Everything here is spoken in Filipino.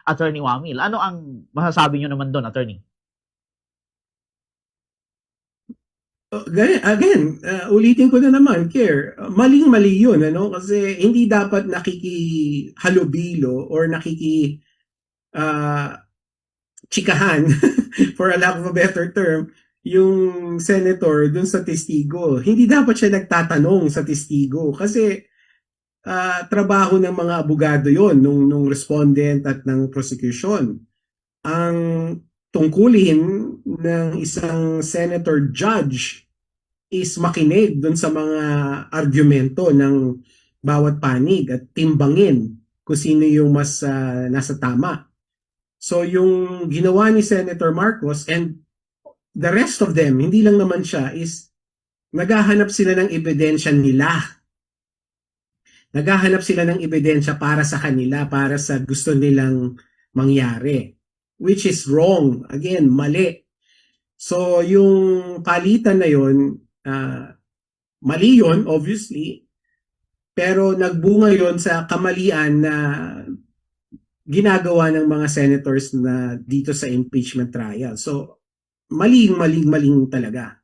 Attorney Wamil. Ano ang masasabi niyo naman doon, Attorney? Again, ulitin ko na naman, Care, maling-mali yun, ano? Kasi hindi dapat nakikihalubilo or uh, chikahan, for a lack of a better term, yung senator dun sa testigo. Hindi dapat siya nagtatanong sa testigo kasi trabaho ng mga abogado yon nung respondent at ng prosecution. Ang tungkulin ng isang senator judge is makinig dun sa mga argumento ng bawat panig at timbangin kung sino yung mas nasa tama. So yung ginawa ni Senator Marcos and the rest of them, hindi lang naman siya, is naghahanap sila ng ebidensya nila. Naghahanap sila ng ebidensya para sa kanila, para sa gusto nilang mangyari. Which is wrong. Again, mali. So yung palitan na yun, mali yun, obviously, pero nagbunga yun sa kamalian na ginagawa ng mga senators na dito sa impeachment trial. So, maling talaga.